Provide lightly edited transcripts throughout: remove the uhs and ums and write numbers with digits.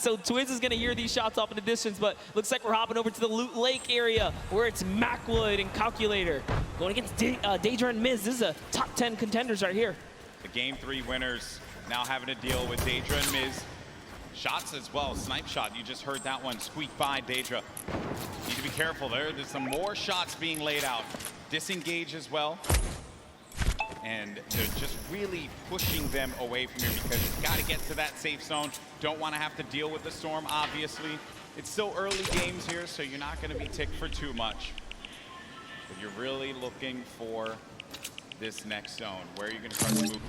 So Twiz is going to hear these shots off in the distance, but looks like we're hopping over to the Loot Lake area where it's Macwood and Calculator going against Daedra and Miz. This is a top 10 contenders right here. The Game 3 winners now having to deal with Daedra and Miz. Shots as well, snipe shot, you just heard that one squeak by Daedra. Need to be careful there, there's some more shots being laid out. Disengage as well. And they're just really pushing them away from here because you gotta get to that safe zone. Don't wanna have to deal with the storm, obviously. It's still early games here, so you're not gonna be ticked for too much. But you're really looking for this next zone. Where are you gonna start to move?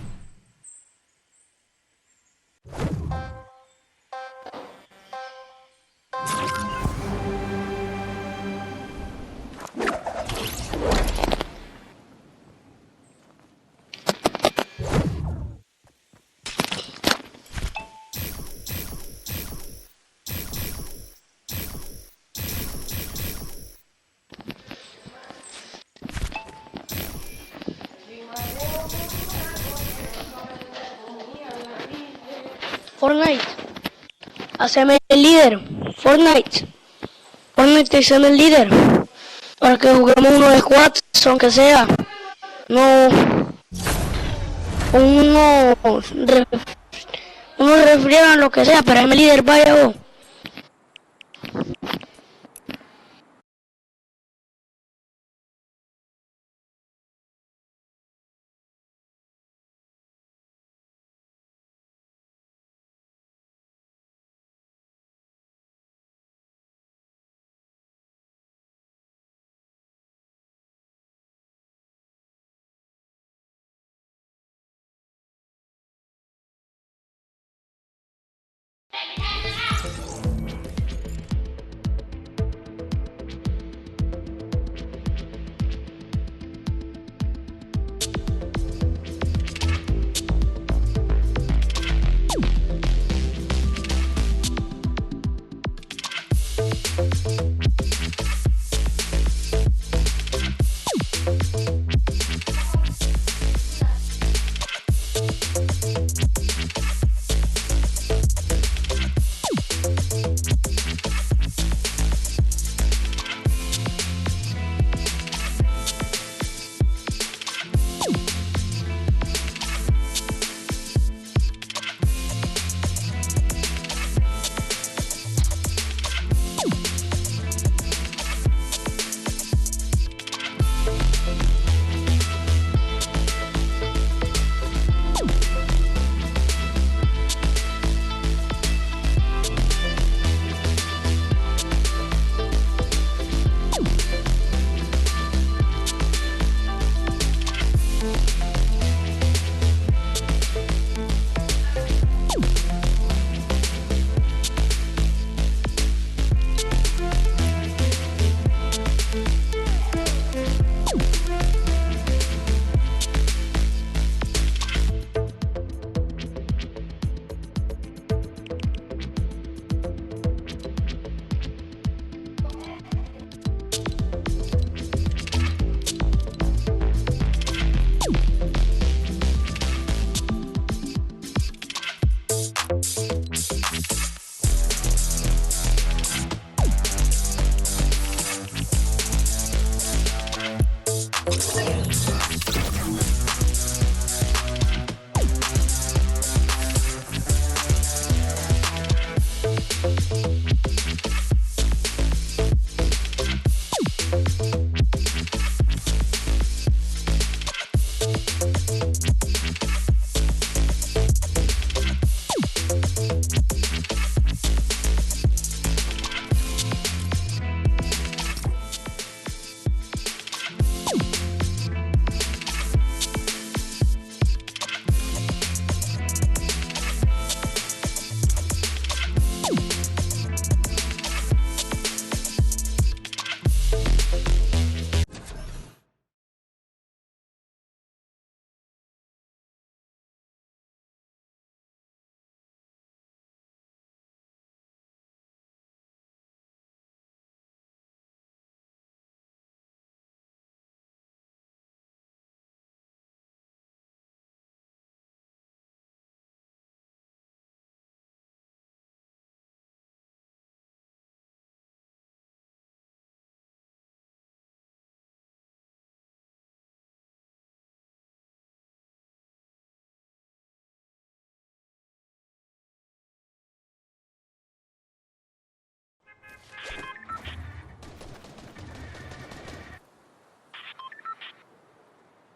Fortnite, haceme el líder. Fortnite, haceme el líder. Para que juguemos uno de squads, aunque sea. No. Uno refriegan lo que sea, pero haceme el líder, vaya vos.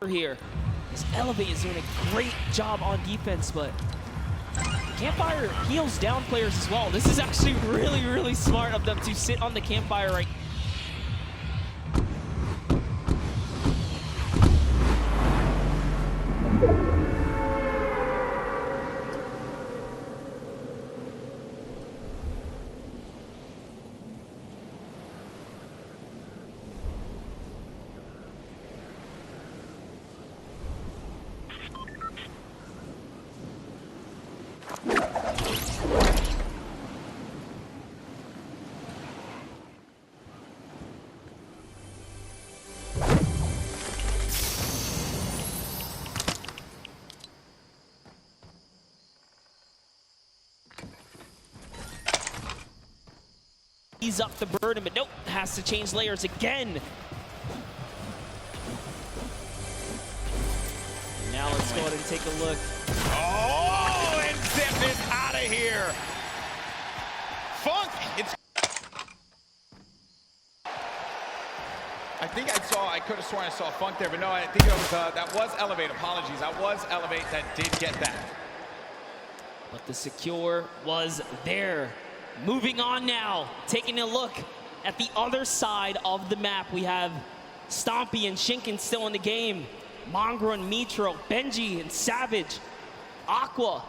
here. This Elevate is doing a great job on defense, but Campfire heals down players as well. This is actually really, really smart of them to sit on the Campfire right. Ease up the burden, but nope, has to change layers again. Now let's go ahead and take a look. Oh, and Zip is out of here. Funk, it's... I could have sworn I saw Funk there, but no, I think it was, that was Elevate. Apologies, that was Elevate that did get that. But the secure was there. Moving on now, taking a look at the other side of the map. We have Stompy and Shinken still in the game. Mongrel and Mitro, Benji and Savage, Aqua.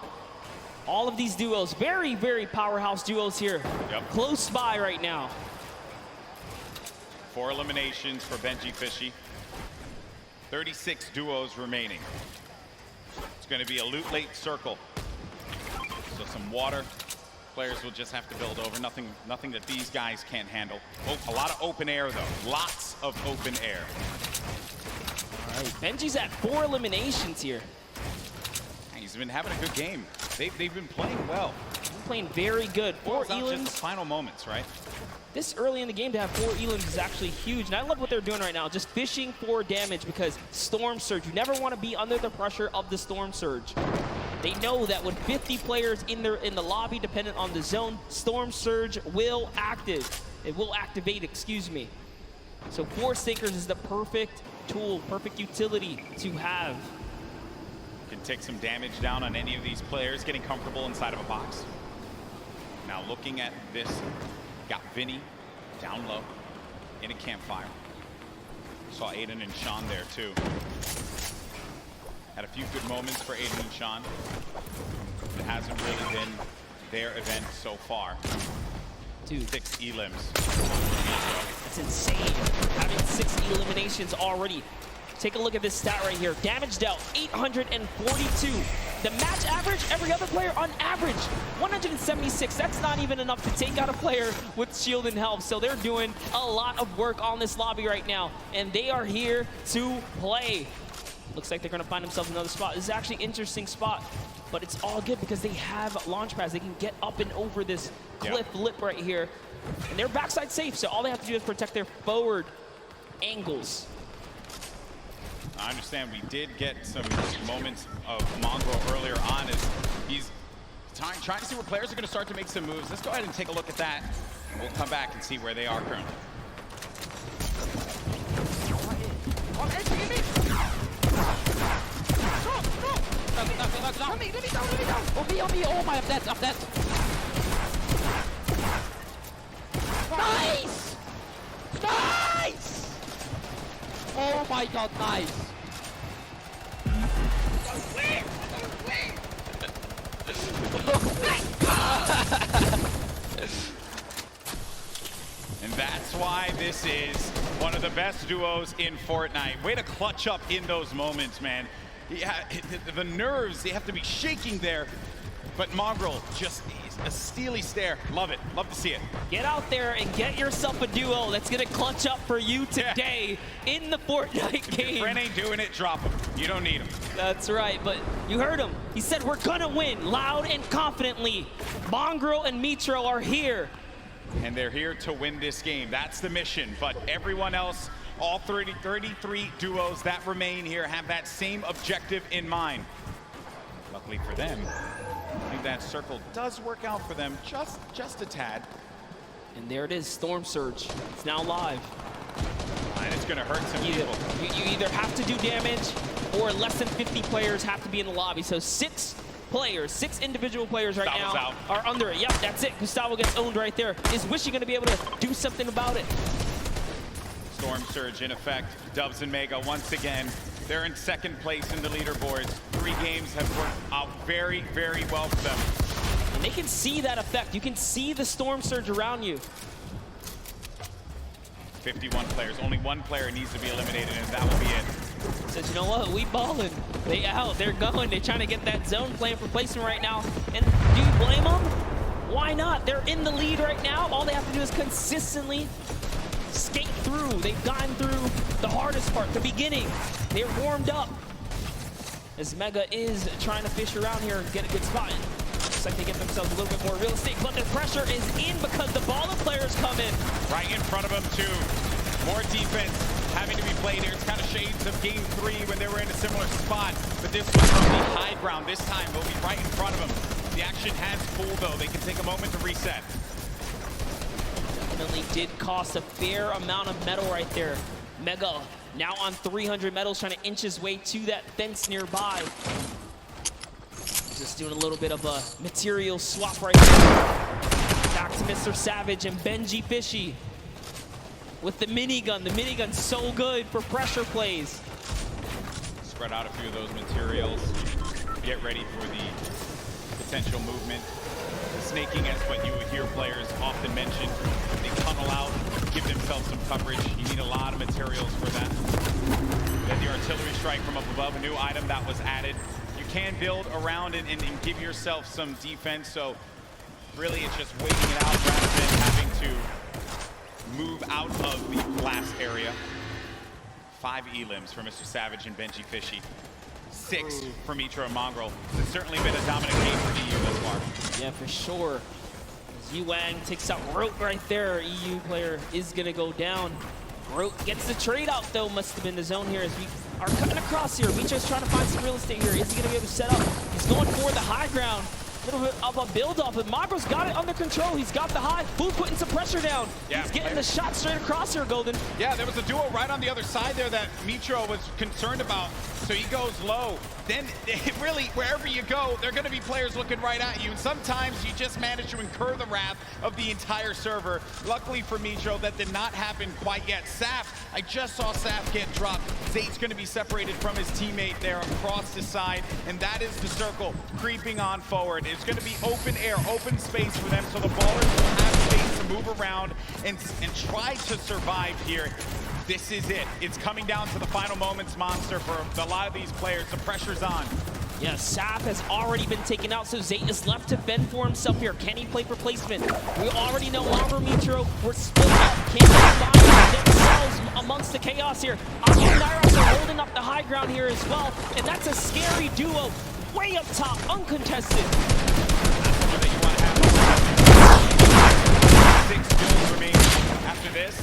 All of these duos, very, very powerhouse duos here. Yep. Close by right now. 4 eliminations for Benji Fishy. 36 duos remaining. It's going to be a loot late circle. So some water. Players will just have to build over. Nothing that these guys can't handle. Oh, a lot of open air, though. Lots of open air. All right, Benji's at 4 eliminations here. He's been having a good game. They've been playing well. Playing very good. 4 Just the elims. final moments, right? This early in the game to have 4 elims is actually huge. And I love what they're doing right now, just fishing for damage because Storm Surge. You never want to be under the pressure of the Storm Surge. They know that with 50 players in the lobby, dependent on the zone, Storm Surge will activate. It will activate, excuse me. So Force Thinkers is the perfect tool, perfect utility to have. Can take some damage down on any of these players getting comfortable inside of a box. Now looking at this, got Vinny down low in a campfire. Saw Aiden and Sean there too. Had a few good moments for Aiden and Sean. It hasn't really been their event so far. Dude. 6 elims. That's insane. Having 6 eliminations already. Take a look at this stat right here. Damage dealt, 842. The match average, every other player on average, 176. That's not even enough to take out a player with shield and health. So they're doing a lot of work on this lobby right now, and they are here to play. Looks like they're going to find themselves another spot. This is actually an interesting spot, but it's all good because they have launch pads. They can get up and over this cliff lip right here, and they're backside safe, so all they have to do is protect their forward angles. I understand we did get some moments of Mongrel earlier on as he's trying to see where players are going to start to make some moves. Let's go ahead and take a look at that. We'll come back and see where they are currently. Let me down. On me. Oh my, I'm dead. Nice! Nice! Oh my god, nice. And that's why this is one of the best duos in Fortnite. Way to clutch up in those moments, man. Yeah, the nerves, they have to be shaking there. But Mongrel, just a steely stare. Love it. Love to see it. Get out there and get yourself a duo that's going to clutch up for you today in the Fortnite game. If friend ain't doing it, drop him. You don't need him. That's right, but you heard him. He said we're going to win loud and confidently. Mongrel and Mitro are here. And they're here to win this game. That's the mission. But everyone else, all 33 duos that remain here have that same objective in mind. Luckily for them, I think that circle does work out for them just a tad. And there it is, Storm Surge. It's now live. And it's going to hurt some people. You either have to do damage or less than 50 players have to be in the lobby. So 6 players, 6 individual players right Gustavo's now out. are under it. Yep, that's it. Gustavo gets owned right there. Is Wishy going to be able to do something about it? Storm Surge in effect. Dubs and Mega once again. They're in second place in the leaderboards. 3 games have worked out very, very well for them. And they can see that effect. You can see the Storm Surge around you. 51 players. Only 1 player needs to be eliminated, and that will be it. Says, you know what? We balling. They out. They're going. They're trying to get that zone plan for placement right now. And do you blame them? Why not? They're in the lead right now. All they have to do is consistently skate through. They've gotten through the hardest part, the beginning. They're warmed up. As Mega is trying to fish around here and get a good spot. Looks like they get themselves a little bit more real estate, but their pressure is in because the baller players come in. Right in front of them, too. More defense having to be played here. It's kind of shades of game 3 when they were in a similar spot, but this was on the high ground. This time, they'll be right in front of them. The action has cooled, though. They can take a moment to reset. Definitely did cost a fair amount of metal right there. Mega now on 300 metals, trying to inch his way to that fence nearby. Just doing a little bit of a material swap right there. Back to Mr. Savage and Benji Fishy with the minigun. The minigun's so good for pressure plays. Spread out a few of those materials. Get ready for the potential movement. The snaking is what you would hear players often mention. They tunnel out, give themselves some coverage. You need a lot of materials for that. Then the artillery strike from up above, a new item that was added. You can build around it and give yourself some defense, so really it's just waiting it out rather than having to move out of the blast area. 5 elims for Mr. Savage and Benji Fishy. 6 for Mitra and Mongrel. It's certainly been a dominant game for EU thus far. Yeah, for sure. As Yuang takes out Rote right there. EU player is going to go down. Rote gets the trade out, though. Must have been the zone here as we are cutting across here. Mitra's trying to find some real estate here. Is he going to be able to set up? He's going for the high ground. A little bit of a build-up, but Mongrel's got it under control. He's got the high. Who's putting some pressure down? Yeah, he's getting the shot straight across here, Golden. Yeah, there was a duo right on the other side there that Mitra was concerned about, so he goes low. Then, really, wherever you go, there are going to be players looking right at you, and sometimes you just manage to incur the wrath of the entire server. Luckily for Mitra, that did not happen quite yet. Saf, I just saw Saf get dropped. Zate's going to be separated from his teammate there across the side, and that is the circle creeping on forward. It's going to be open air, open space for them, so the ballers will have space to move around and try to survive here. This is it. It's coming down to the final moments, Monster, for a lot of these players. The pressure's on. Yeah, Saf has already been taken out, so Zate is left to fend for himself here. Can he play replacement? We already know Mongrel Mitro were split up. Can they find themselves amongst the chaos here? Aqua and Nyrox are holding up the high ground here as well, and that's a scary duo. Way up top, uncontested. That's one that you want to have. 6 builds remain after this.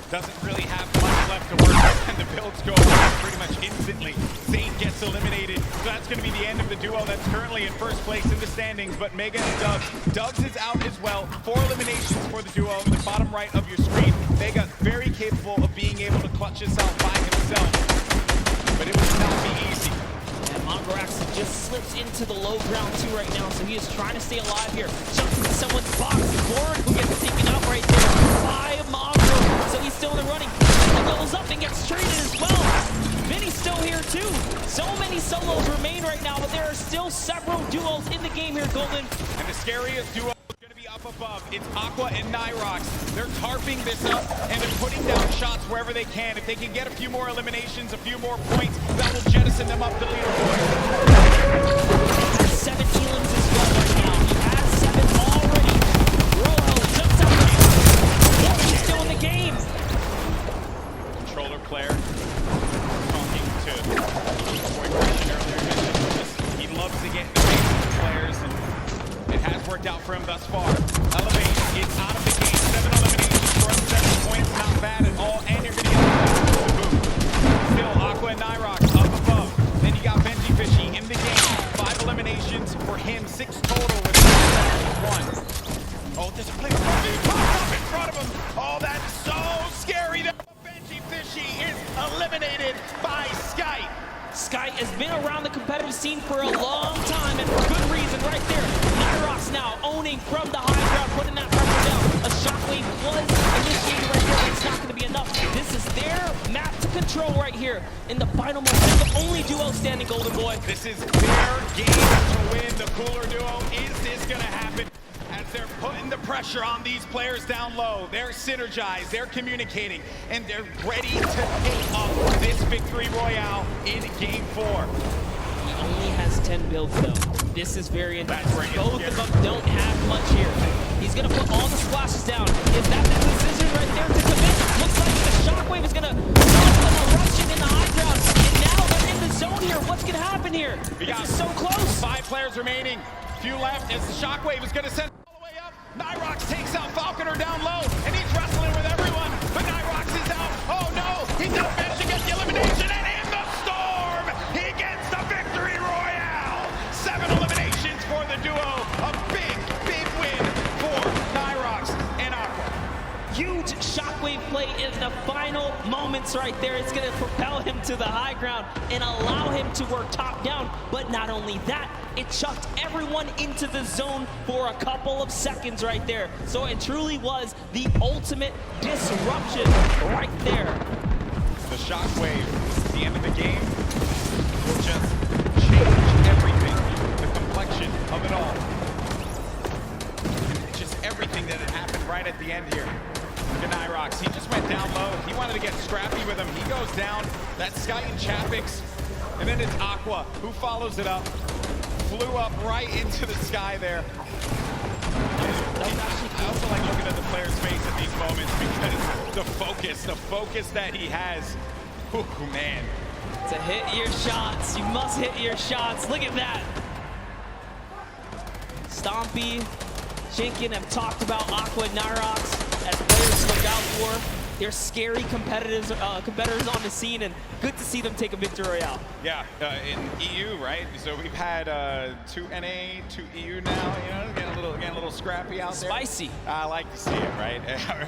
Doesn't really have much left to work with, and the builds go pretty much instantly. Zane gets eliminated, so that's going to be the end of the duo that's currently in first place in the standings, but Mega and Dubs. Dubs is out as well. 4 eliminations for the duo in the bottom right of your screen. Mega very capable of being able to clutch this out by himself, but it would not be easy. And Mongrax just slips into the low ground too right now, so he is trying to stay alive here. Jumps into someone's box. Gord who gets taken out right there by Mongrel, so he's still in the running. He goes up and gets traded as well. Vinny's still here too. So many solos remain right now, but there are still several duos in the game here, Golden. And the scariest duo is going to be up above. It's Aqua and Nyrox. They're tarping this up, and they're putting down shots wherever they can. If they can get a few more eliminations, a few more points, that will jettison them up the leaderboard. 7 elims as well right now. He has 7 already. Rojo jumps out there. He's still in the game. Controller player talking to Boy Christian earlier. He loves to get in the face of the players, and it has worked out for him thus far. Elevate is out of the game. 7 eliminations for him, 7 points, not bad at all, and you're going to get the boom. Still, Aqua and Nyrox up above. Then you got Benji Fishy in the game. 5 eliminations for him, 6 total with 1. Oh, there's a player popped up in front of him. Oh, that's so scary. Benji Fishy is eliminated by Skype. guy has been around the competitive scene for a long time, and for good reason right there. Nyrox now owning from the high ground, putting that pressure down. A shockwave was initiated right there, but it's not going to be enough. This is their map to control right here in the final moment. They're the only duo standing, Golden Boy. This is their game to win. The cooler duo. Is this going to happen? As they're putting the pressure on these players down low, they're synergized, they're communicating, and they're ready to take up this victory royale in Game 4. He only has 10 builds though. This is very intense. Both of them don't have much here. He's gonna put all the splashes down. Is that the decision right there to commit? Looks like the shockwave is gonna stop them rushing in the high ground. And now they're in the zone here. What's gonna happen here? This is so close. 5 players remaining. Few left as the shockwave is gonna send all the way up. Nyrox takes out Falconer down low, and he's wrestling with everyone. But Nyrox is out. Oh no! He does manage to get the elimination, and in the storm, he gets the victory royale. 7 eliminations for the duo. A big, big win for Nyrox and Aqua. Huge shockwave play in the final moments right there. It's going to propel him to the high ground and allow him to work top down. But not only that, it chucked everyone into the zone for a couple of seconds right there. So it truly was the ultimate disruption right there. The shockwave at the end of the game will just change everything. The complexion of it all. Just everything that had happened right at the end here. Look at Nyrox. He just went down low. He wanted to get scrappy with him. He goes down. That's Sky and Chapix. And then it's Aqua who follows it up. Flew up right into the sky there. I also like looking at the player's face at these moments because the focus that he has. Ooh, man. To hit your shots, you must hit your shots. Look at that. Stompy, Jinkin have talked about Aqua and Nyrox as players to look out for. They're scary competitors on the scene, and good to see them take a victory royale. Yeah, in EU, right? So we've had 2 NA, 2 EU now. You know, getting a little scrappy out there. Spicy. I like to see it, right?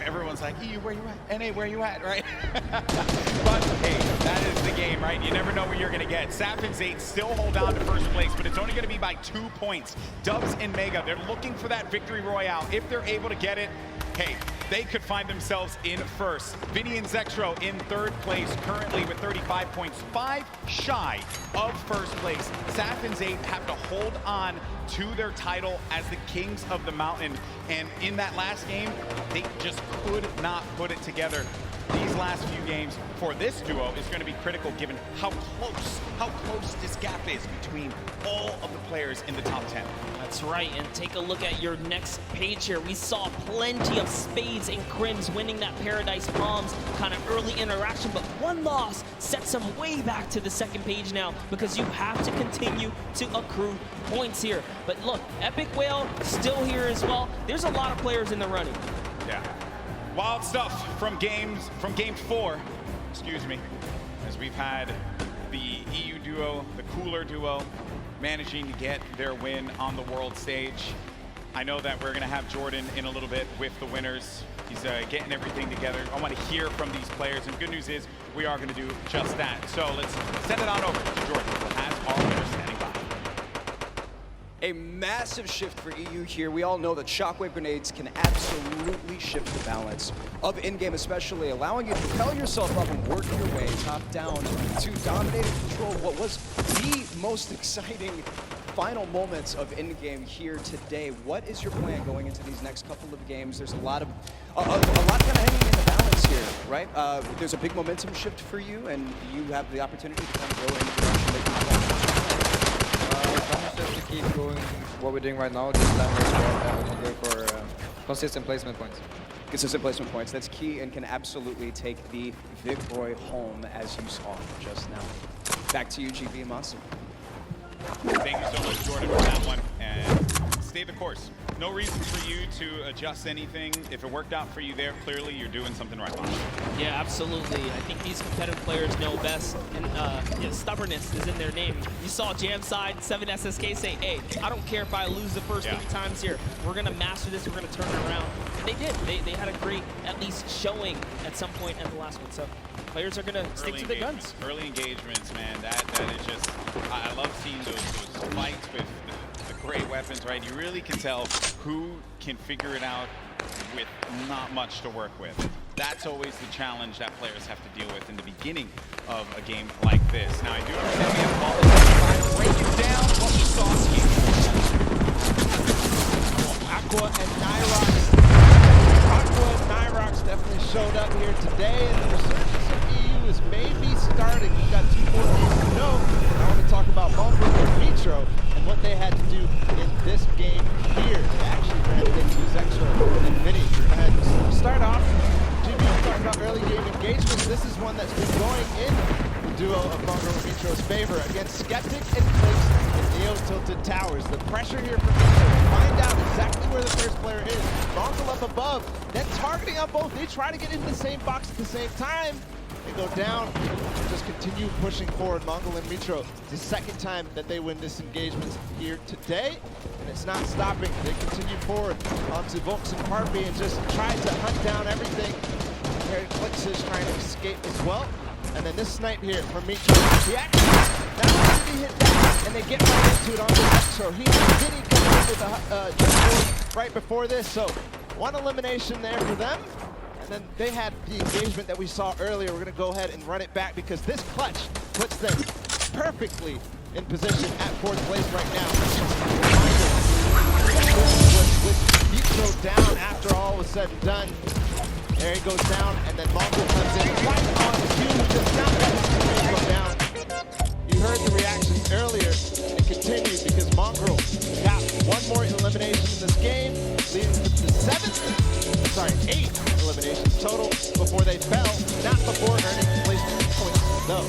Everyone's like, EU, where you at? NA, where you at, right? But hey, that is the game, right? You never know where you're gonna get. Sapphin's 8 still hold on to first place, but it's only gonna be by 2 points. Dubs and Mega, they're looking for that victory royale. If they're able to get it, hey, they could find themselves in first. Vinny and Zextro in 3rd place, currently with 35 points, 5 shy of first place. Sapphin's 8 have to hold on to their title as the Kings of the Mountain. And in that last game, they just could not put it together. These last few games for this duo is going to be critical given how close this gap is between all of the players in the top 10. That's right, and take a look at your next page here. We saw plenty of Spades and Crims winning that Paradise Palms kind of early interaction, but one loss sets them way back to the second page now because you have to continue to accrue points here. But look, Epic Whale still here as well. There's a lot of players in the running. Yeah. Wild stuff from game 4, excuse me, as we've had the EU duo, the cooler duo, managing to get their win on the world stage. I know that we're gonna have Jordan in a little bit with the winners. He's getting everything together. I want to hear from these players, and good news is we are gonna do just that. So let's send it on over to Jordan as our winner standing by. A massive shift for EU here. We all know that shockwave grenades can absolutely shift the balance of in-game, especially allowing you to propel yourself up and work your way top down to dominate and control what was the most exciting final moments of in-game here today. What is your plan going into these next couple of games? There's a lot kind of hanging in the balance here, right? There's a big momentum shift for you, and you have the opportunity to kind of go in the direction that you want. Just to keep going what we're doing right now, just land this one, and we're going to go for consistent placement points. Consistent placement points, that's key and can absolutely take the Vicroy home as you saw just now. Back to you, GB and Monster. Thank you so much, Jordan, for that one, and stay the course. No reason for you to adjust anything. If it worked out for you there, clearly you're doing something right. Yeah, absolutely. I think these competitive players know best, and stubbornness is in their name. You saw Jam Side 7 SSK say, hey, I don't care if I lose the first 3 times here. We're going to master this. We're going to turn it around. And they did. They had a great, at least, showing at some point at the last one. So players are going to stick to their guns. Early engagements, man. That is just, I love seeing those fights with the great weapons, right? You really can tell who can figure it out with not much to work with. That's always the challenge that players have to deal with in the beginning of a game like this. Now, I do understand we have a ball that's breaking down what we saw here. Aqua and Nyrox definitely showed up here today, and the resurgence of EU is maybe starting. We've got 2 more games to go. I want to talk about Mongo and Metro and what they had to do in this game here. They actually ran into Zexo and Vinny. And start off, Jimmy talked about early game engagements. This is one that's been going in the duo of Mongo and Metro's favor against Skeptic and Clicks and Neo Tilted Towers. The pressure here for Metro to find out exactly where the first player is. Mongo up above, then targeting on both. They try to get into the same box at the same time. They go down, just continue pushing forward. Mongol and Metro, it's the second time that they win this engagement here today, and it's not stopping. They continue forward onto Volks and Harpy and just try to hunt down everything. Here Clicks is trying to escape as well. And then this snipe here from Metro. He actually, not only did he hit that, and they get right into it on the Metro. He had Vinny coming in with a jump right before this, so 1 elimination there for them. And then they had the engagement that we saw earlier. We're going to go ahead and run it back because this clutch puts them perfectly in position at 4th place right now. With Metro down after all was said and done. There he goes down, and then Mongo comes in right on cue, does not let his teammate go down. You heard the reactions earlier. It continued because Mongo got 1 more elimination in this game, leading to the 8 eliminations total before they fell, not before earning placement points though.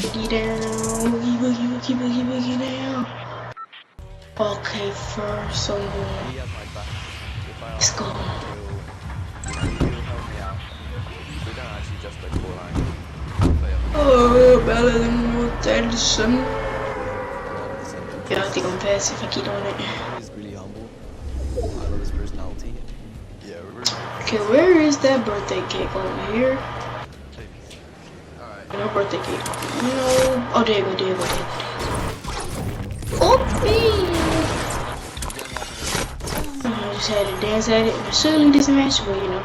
Boogie down, boogie down. Okay, first song. Let's go. Oh, better than what Edison. Yeah, I think I'm passive. I keep on it. He's really humble. Okay, where is that birthday cake over here? No birthday cake. No. Oh, there you go, there you go, there you go. I just had to dance at it. I certainly didn't match, but you know.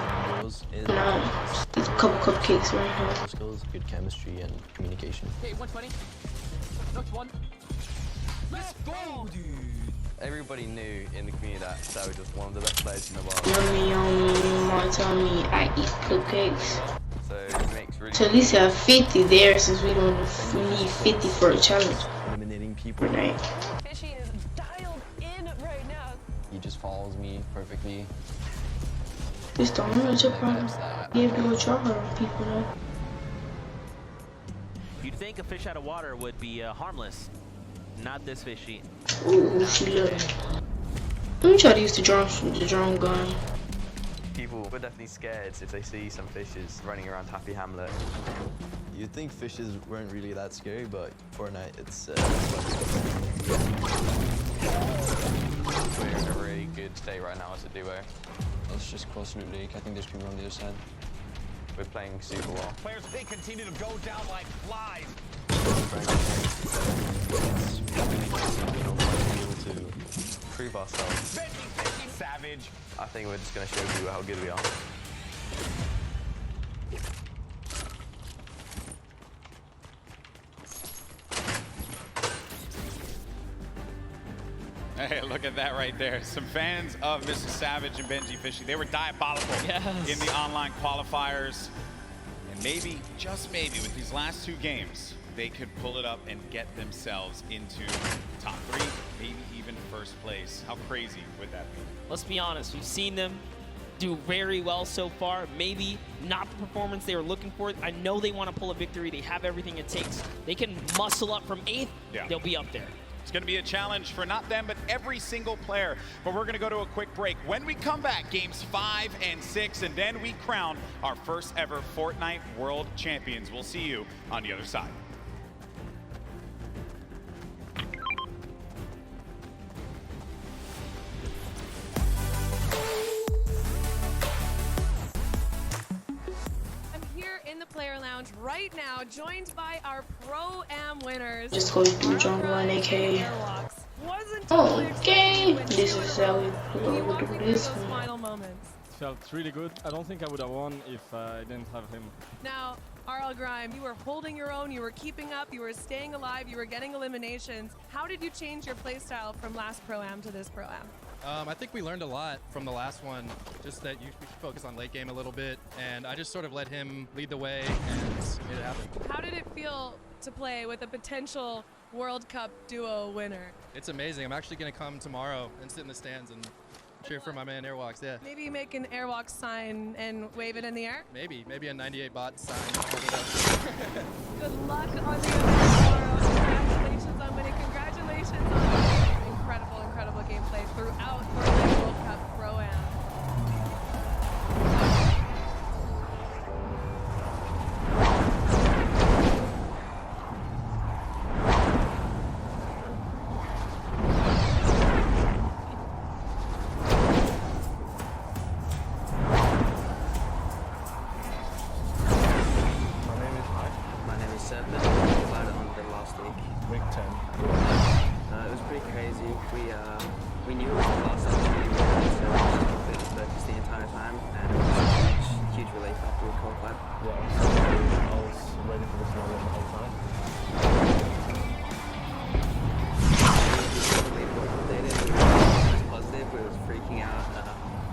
There's a couple cupcakes right here. Skills, good chemistry, and communication. Okay, 120. Knocked one. Let's go, dude. Everybody knew in the community that Savage was one of the best players in the world. Yummy, yummy, mama tell me I eat cupcakes. So it makes really So at least have 50 there since we need 50 for a challenge. eliminating people. Right. Fishy is dialed in right now. He just follows me perfectly. Just don't know what your problem. You have to go try her with people though. You'd think a fish out of water would be harmless. Not this fishy. Ooh, she look. Let me try to use the drone gun. People were definitely scared if they see some fishes running around Happy Hamlet. You'd think fishes weren't really that scary, but Fortnite, it's we're in a really good state right now as a duo. Let's just cross Loot Lake. I think there's people on the other side. We're playing super well. Players, they continue to go down like flies. To prove ourselves. Savage. I think we're just going to show you how good we are. Hey, look at that right there. Some fans of Mr. Savage and Benji Fishy, they were diabolical in the online qualifiers. And maybe, just maybe, with these last two games, they could pull it up and get themselves into top 3, maybe even first place. How crazy would that be? Let's be honest, we've seen them do very well so far. Maybe not the performance they were looking for. I know they want to pull a victory. They have everything it takes. They can muscle up from 8th. Yeah. They'll be up there. It's going to be a challenge for not them, but every single player. But we're going to go to a quick break. When we come back, games 5 and 6, and then we crown our first ever Fortnite World Champions. We'll see you on the other side. Player Lounge right now, joined by our Pro-Am winners. Just go to jungle and AK. Okay, this is how we will do this. Final moments. Felt really good. I don't think I would have won if I didn't have him. Now, RL Grime, you were holding your own, you were keeping up, you were staying alive, you were getting eliminations. How did you change your playstyle from last Pro-Am to this Pro-Am? I think we learned a lot from the last one, just that you should focus on late game a little bit, and I just sort of let him lead the way and made it happen. How did it feel to play with a potential World Cup duo winner? It's amazing. I'm actually going to come tomorrow and sit in the stands and cheer for my man Airwalks, yeah. Maybe make an Airwalks sign and wave it in the air? Maybe a 98 bot sign. Good luck on the event tomorrow. Congratulations on winning. Congratulations on incredible gameplay throughout the World Cup Pro-Am. My name is Seb, and I played on the last week 10. It was pretty crazy. We knew it was the last opportunity, so we just completely focused the entire time, and it was a huge relief after we qualified. Yeah, I was ready for this moment the whole time. It was positive, we was freaking out,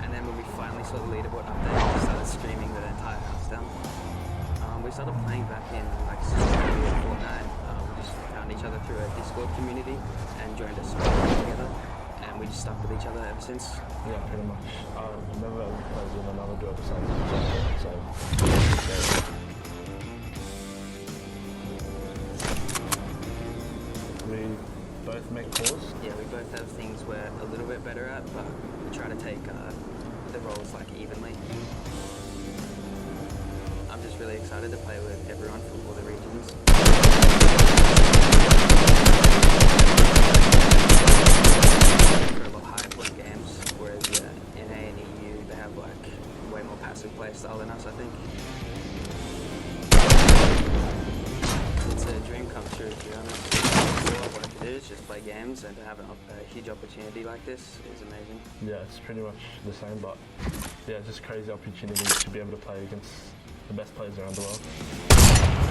and then when we finally saw the leaderboard update, we started screaming the entire house down. We started playing back in like Fortnite. We just found each other through a Discord community and joined a squad together, and we just stuck with each other ever since. Yeah, pretty much. I've never played with another duo besides so we both make calls. Yeah, we both have things we're a little bit better at, but we try to take the roles like evenly. I'm just really excited to play with everyone from all the regions. Incredible high point games, whereas in A and EU they have like way more passive different play style than us, I think. It's a dream come true, to be honest. All I wanted to do is just play games, and to have a huge opportunity like this is amazing. Yeah, it's pretty much the same, but yeah, it's just crazy opportunity to be able to play against the best players around the world.